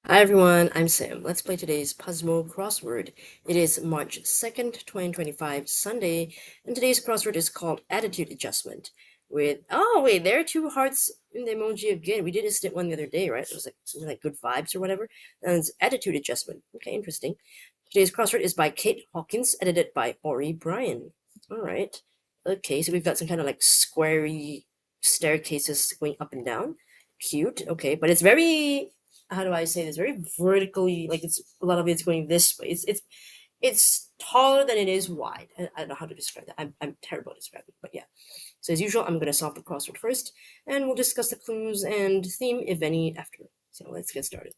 Hi everyone, I'm Sam. Let's play today's Puzzmo Crossword. It is March 2nd, 2025, Sunday, and today's crossword is called Attitude Adjustment. Oh wait, there are two hearts in the emoji again. We did a snip one the other day, right? It was like something like good vibes or whatever. And it's Attitude Adjustment. Okay, interesting. Today's crossword is by Kate Hawkins, edited by Ori Bryan. Alright. Okay, so we've got some kind of like squarey staircases going up and down. Cute, okay, but it's very, how do I say this? Very vertically, like it's a lot of it's going this way. It's taller than it is wide. I don't know how to describe that. I'm terrible at describing, but yeah. So as usual, I'm gonna solve the crossword first, and we'll discuss the clues and theme, if any, after. So let's get started.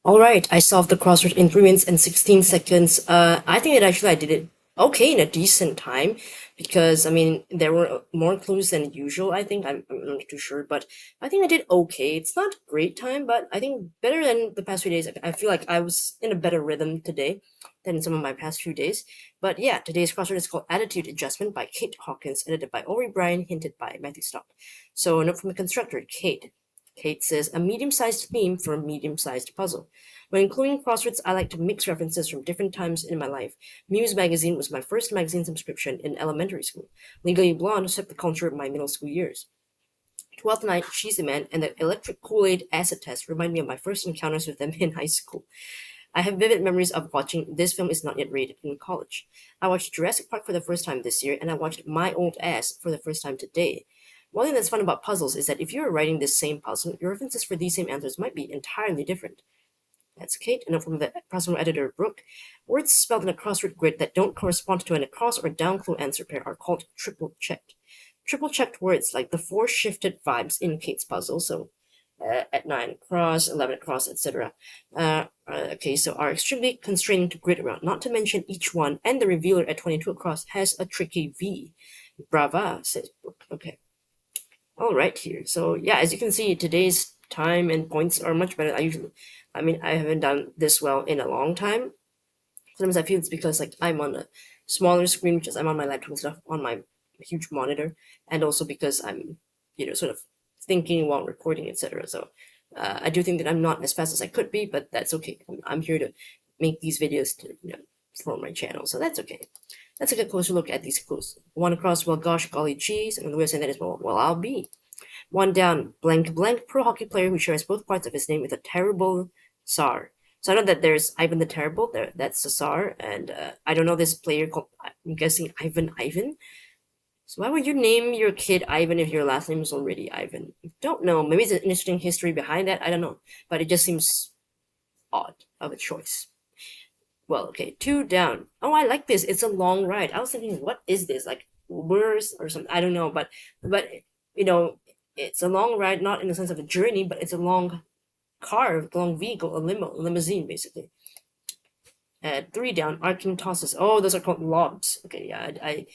All right, I solved the crossword in 3 minutes and 16 seconds. I think that actually I did it okay in a decent time because, I mean, there were more clues than usual, I think. I'm not too sure, but I think I did okay. It's not a great time, but I think better than the past few days. I feel like I was in a better rhythm today than some of my past few days. But yeah, today's crossword is called Attitude Adjustment by Kate Hawkins, edited by Ori Bryan, hinted by Matthew Stock. So a note from the constructor, Kate. Kate says, a medium-sized theme for a medium-sized puzzle. When including crosswords, I like to mix references from different times in my life. Muse magazine was my first magazine subscription in elementary school. Legally Blonde set the culture of my middle school years. Twelfth Night, Cheesy Man, and the Electric Kool-Aid acid test remind me of my first encounters with them in high school. I have vivid memories of watching this film is not yet rated in college. I watched Jurassic Park for the first time this year, and I watched My Old Ass for the first time today. One thing that's fun about puzzles is that if you're writing this same puzzle, your references for these same answers might be entirely different. That's Kate, and from the Puzzmo editor Brooke. Words spelled in a crossword grid that don't correspond to an across or down clue answer pair are called triple checked. Triple checked words like the four shifted vibes in Kate's puzzle, so at 9 across, 11 across, etc. Okay, so are extremely constraining to grid around, not to mention each one and the revealer at 22 across has a tricky V. Brava, says Brooke. Okay. All right here. So yeah, as you can see, today's time and points are much better than I haven't done this well in a long time. Sometimes I feel it's because like I'm on a smaller screen, because I'm on my laptop and stuff on my huge monitor, and also because I'm, sort of thinking while recording, etc. So I do think that I'm not as fast as I could be, but that's okay. I'm here to make these videos to, for my channel, so that's okay. Let's take a closer look at these clues. One across, well, gosh, golly, geez. Another way of saying that is, well, I'll be. One down, blank blank, pro hockey player who shares both parts of his name with a terrible Tsar. So I know that there's Ivan the Terrible, that's the Tsar, and I don't know this player called, I'm guessing Ivan. So why would you name your kid Ivan if your last name is already Ivan? Don't know. Maybe it's an interesting history behind that. I don't know, but it just seems odd of a choice. Well, okay, two down. Oh, I like this. It's a long ride. I was thinking, what is this? Like Ubers or something? I don't know, but you know, it's a long ride, not in the sense of a journey, but it's a long car, a long vehicle, a limousine, basically. Three down. Arcing tosses. Oh, those are called lobs. Okay, yeah,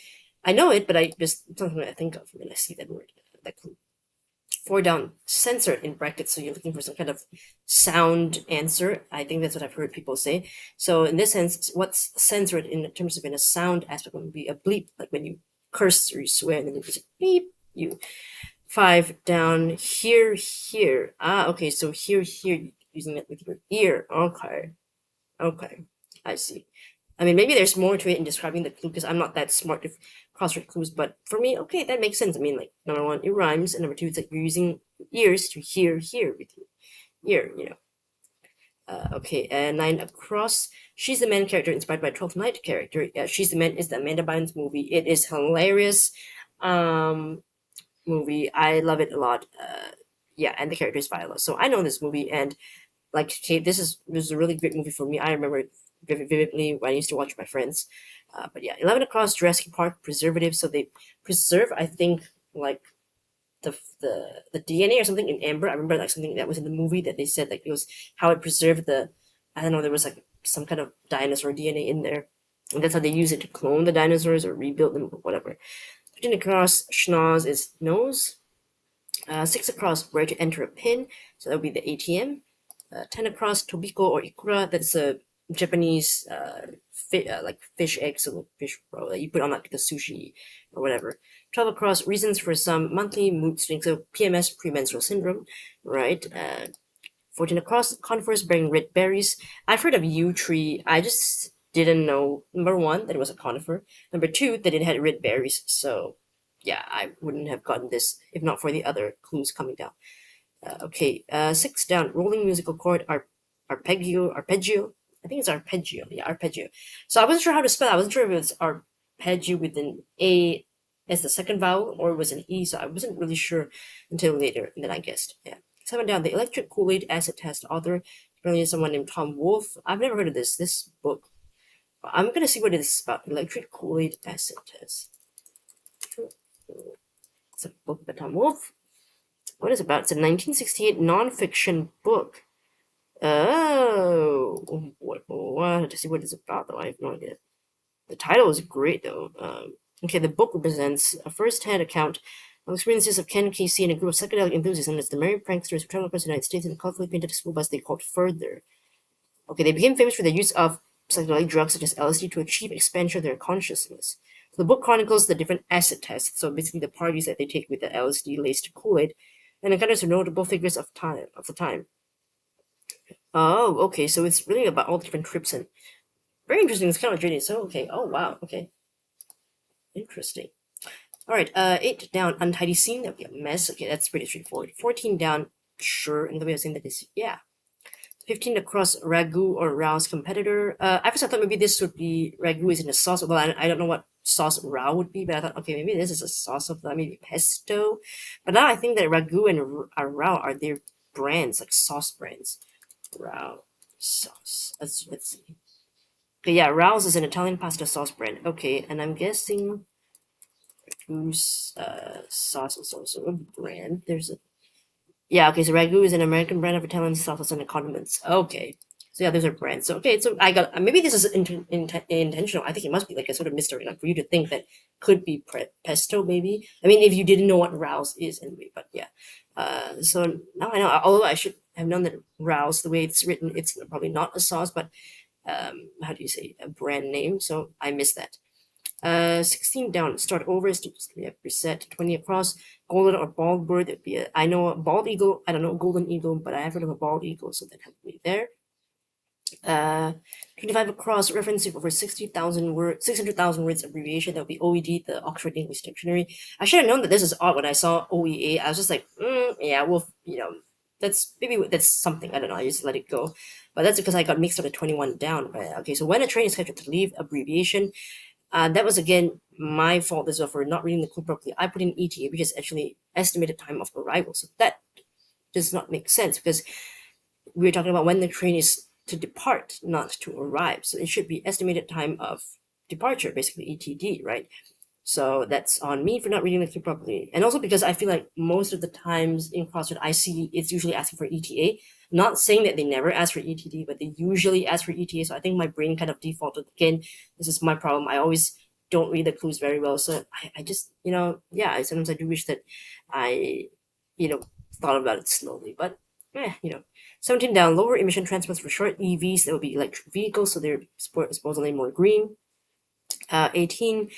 I know it, but I just something I think of when I see that word. That clue. Four down, censored in brackets. So you're looking for some kind of sound answer. I think that's what I've heard people say. So in this sense, what's censored in terms of in a sound aspect would be a bleep, like when you curse or you swear, and then you just beep. You five down here, here. Ah, okay. So here, here, using it with your ear. Okay, okay, I see. I mean, maybe there's more to it in describing the clue because I'm not that smart with crossword clues, but for me, okay, that makes sense. I mean, like, number one, it rhymes, and number two, it's like you're using ears to hear with your ear. Okay, and nine across. She's the main character inspired by 12th Night character. Yeah, She's the Man is the Amanda Bynes movie. It is hilarious movie. I love it a lot. Yeah, and the character is Viola. So I know this movie, and like, okay, this is a really great movie for me. I remember it vividly when I used to watch with my friends. But yeah, 11 across, Jurassic Park preservative. So they preserve, I think, like the DNA or something in amber. I remember like something that was in the movie that they said like it was how it preserved the. I don't know. There was like some kind of dinosaur DNA in there, and that's how they use it to clone the dinosaurs or rebuild them or whatever. 15 across, schnoz is nose. Six across, where to enter a pin. So that would be the ATM. 10 across, tobiko or ikura. That's a Japanese like fish eggs, so fish roll that you put on like the sushi or whatever. 12 across, reasons for some monthly mood swings. So PMS, premenstrual syndrome, right? 14 across, conifers bearing red berries. I've heard of yew tree. I just didn't know, number one, that it was a conifer. Number two, that it had red berries. So yeah, I wouldn't have gotten this if not for the other clues coming down. Okay, six down, rolling musical chord, arpeggio. I think it's arpeggio. Yeah, arpeggio. So I wasn't sure how to spell it. I wasn't sure if it was arpeggio with an A as the second vowel or it was an E. So I wasn't really sure until later, and then I guessed. Yeah. Seven down, the electric Kool-Aid acid test author. Apparently, someone named Tom Wolfe. I've never heard of this book. I'm gonna see what it is about. Electric Kool-Aid acid test. It's a book by Tom Wolfe. What is it about? It's a 1968 nonfiction book. Oh, what? To see what it's about, though. I have no idea. The title is great, though. Okay, the book represents a first-hand account of experiences of Ken Casey and a group of psychedelic enthusiasts known as the Merry Pranksters who traveled across the United States in a colorfully painted school bus they called Further. Okay, they became famous for the use of psychedelic drugs such as LSD to achieve expansion of their consciousness. So the book chronicles the different acid tests, so basically the parties that they take with the LSD-laced Kool-Aid, and encounters notable figures of the time. Oh, okay. So it's really about all the different trips and very interesting. It's kind of journey. So okay. Oh wow. Okay. Interesting. All right. 8 down. Untidy scene. That would be a mess. Okay, that's pretty straightforward. 14 down. Sure. And the way of saying that is yeah. 15 across ragu or rouse competitor. At first I thought maybe this would be ragu is in a sauce. Well, I don't know what sauce rao would be, but I thought, okay, maybe this is a sauce of maybe pesto. But now I think that ragu and rao are their brands, like sauce brands. Rao sauce. Let's see. Okay, yeah, Rao's is an Italian pasta sauce brand. Okay, and I'm guessing whose sauce is also a brand. There's a okay, so Ragu is an American brand of Italian sauces and condiments. Okay. So yeah, those are brands. So okay, so I got maybe this is intentional. I think it must be like a sort of mystery, like for you to think that could be pesto. Maybe I mean if you didn't know what Rouse is anyway, but yeah. So now I know. Although I should have known that Rouse, the way it's written, it's probably not a sauce, but how do you say a brand name? So I missed that. 16 down, start over, reset, 20 across, golden or bald bird, it'd be I know a bald eagle, I don't know, golden eagle, but I have heard of a bald eagle, so that helped me there. 25 across, referencing over 60,000 words, 600,000 words abbreviation, that would be OED, the Oxford English Dictionary. I should have known that this is odd when I saw OEA. I was just like, yeah, well, that's something. I don't know. I just let it go. But that's because I got mixed up at 21 down. Right? Okay, so when a train is scheduled to leave, abbreviation. That was again my fault as well for not reading the clue properly. I put in ETA, which is actually estimated time of arrival. So that does not make sense because we're talking about when the train is to depart, not to arrive. So it should be estimated time of departure, basically ETD, right? So that's on me for not reading the clue properly. And also because I feel like most of the times in CrossWord, I see it's usually asking for ETA. Not saying that they never ask for ETD, but they usually ask for ETA. So I think my brain kind of defaulted. Again, this is my problem. I always don't read the clues very well. So I just, sometimes I do wish that I, thought about it slowly. But, 17 down, lower emission transports for short EVs. That would be electric vehicles. So they're supposedly more green. 18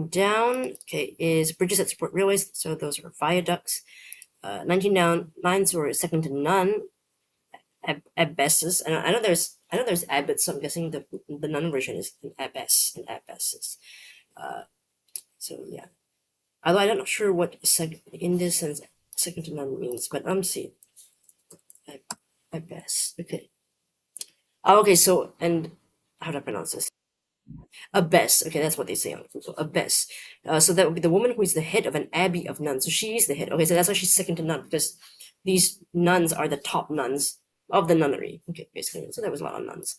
down, okay, is bridges that support railways, so those are viaducts. 19 down, lines were second to none. Abesses, and I know there's abbots, so I'm guessing the none version is an abbess and abesses. So yeah, although I'm not sure what in this sense second to none means, but see, abbess. Okay. Oh, okay. So and how do I pronounce this? Abbess. Okay, that's what they say on Google. Abbess. So that would be the woman who is the head of an abbey of nuns. So she is the head. Okay, so that's why she's second to none, because these nuns are the top nuns of the nunnery. Okay, basically. So there was a lot of nuns.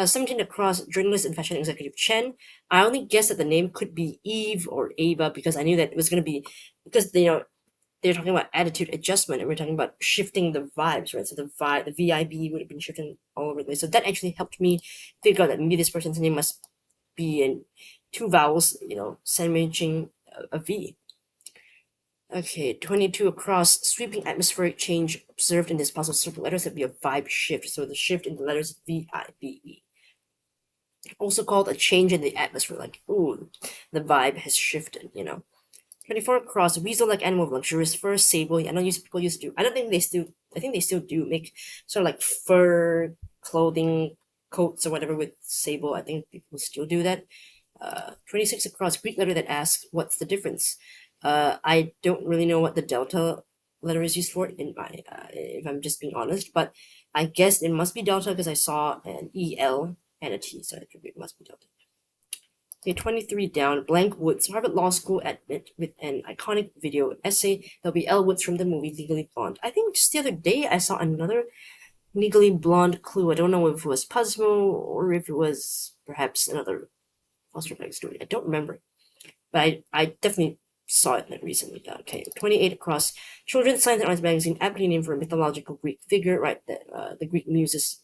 17 across, journalist and fashion executive Chen. I only guessed that the name could be Eve or Ava because I knew that it was going to be, because they're talking about attitude adjustment and we're talking about shifting the vibes, right? So the VIB would have been shifting all over the place. So that actually helped me figure out that maybe this person's name must be in two vowels, sandwiching a V. Okay, 22 across, sweeping atmospheric change observed in this puzzle circle letters would be a vibe shift. So the shift in the letters VIBE. Also called a change in the atmosphere, like, ooh, the vibe has shifted, 24 across, weasel-like animal of luxurious fur, sable. I know people used to. I think they still do make sort of like fur clothing coats or whatever with sable. I think people still do that. 26 across, Greek letter that asks, what's the difference? I don't really know what the delta letter is used for in my, if I'm just being honest, but I guess it must be delta because I saw an EL and a T, so it must be delta. Okay, 23 down, blank Woods, Harvard Law School admit with an iconic video essay. There'll be Elle Woods from the movie Legally Blonde. I think just the other day I saw another Legally Blonde clue. I don't know if it was Puzzmo or if it was perhaps another foster bag story. I don't remember. But I definitely saw it recently. Okay, 28 across, Children's Science and Arts magazine, aptly named for a mythological Greek figure, right? The Greek muses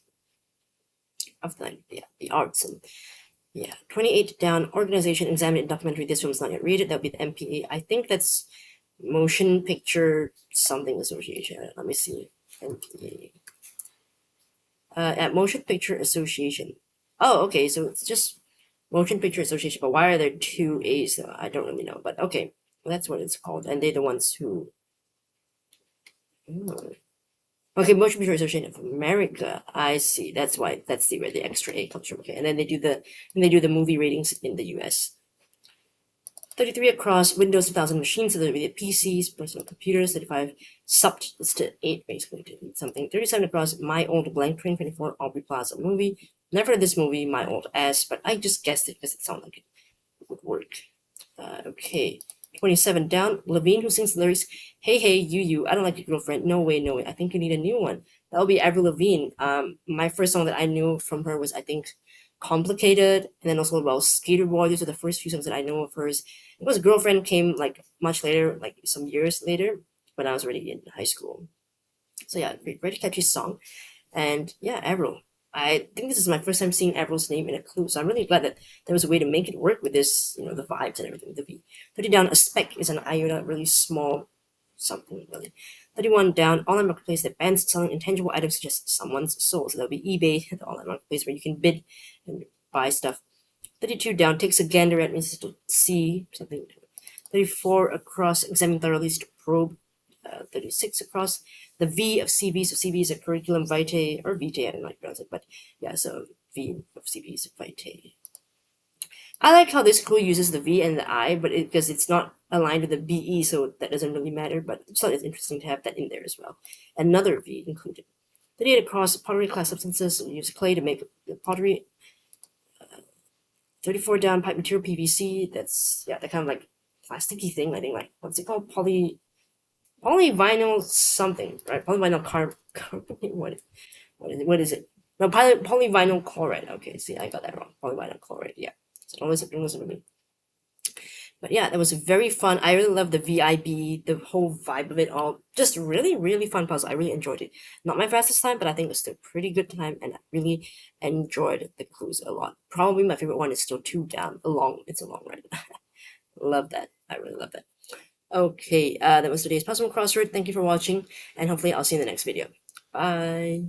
of the arts and 28 down, organization examined documentary. This one's not yet rated. That would be the MPA. I think that's Motion Picture Something Association. Let me see. MPA. At Motion Picture Association. Oh, okay. So it's just Motion Picture Association. But why are there two A's though? I don't really know. But okay, that's what it's called. And they're the ones who. Okay, Motion Picture Association of America. I see. That's why. That's where the extra A comes from. Okay, and then they do the movie ratings in the U.S. 33 across Windows 2000 machines, so that would be the PCs, personal computers. 35 subbed, it's to 8 basically to read something. 37 across My Old Blank 2024 Aubrey Plaza movie. Never heard this movie, My Old Ass, but I just guessed it because it sounded like it would work. Okay. 27 down, Levine, who sings lyrics, "Hey, hey, you, I don't like your girlfriend. No way, no way. I think you need a new one." That'll be Avril Lavigne. My first song that I knew from her was, I think, Complicated, and then also, well, Skater Boy. These are the first few songs that I know of hers. It was Girlfriend came like much later, like some years later, when I was already in high school. So yeah, very catchy song. And yeah, Avril. I think this is my first time seeing Avril's name in a clue, so I'm really glad that there was a way to make it work with this, the vibes and everything with the V. 30 down, a speck is an iota, really small something, really. 31 down, online marketplace that bans selling intangible items such as someone's soul. So that'll be eBay, the online marketplace where you can bid and buy stuff. 32 down, takes a gander at means to see something. 34 across, examine thoroughly to probe. 36 across, the V of CB. So CB is a curriculum vitae, or vitae, I don't know how to pronounce it, but yeah, so V of CB is vitae. I like how this clue uses the V and the I, but because it's not aligned with the BE, so that doesn't really matter, but it's interesting to have that in there as well. Another V included. 38 across, pottery class substances, use clay to make pottery. 34 down, pipe material PVC, that's, yeah, that kind of like plasticky thing, I think, like, what's it called? Polyvinyl something, right? Polyvinyl what is it? No, polyvinyl chloride. Okay, see, I got that wrong. Polyvinyl chloride, yeah. So don't listen to me. But yeah, that was very fun. I really loved the VIB, the whole vibe of it all. Just really, really fun puzzle. I really enjoyed it. Not my fastest time, but I think it was still a pretty good time, and I really enjoyed the clues a lot. Probably my favorite one is still 2 down. It's a long ride. Love that. I really love that. Okay, that was today's Puzzmo Crossword. Thank you for watching, and hopefully I'll see you in the next video. Bye.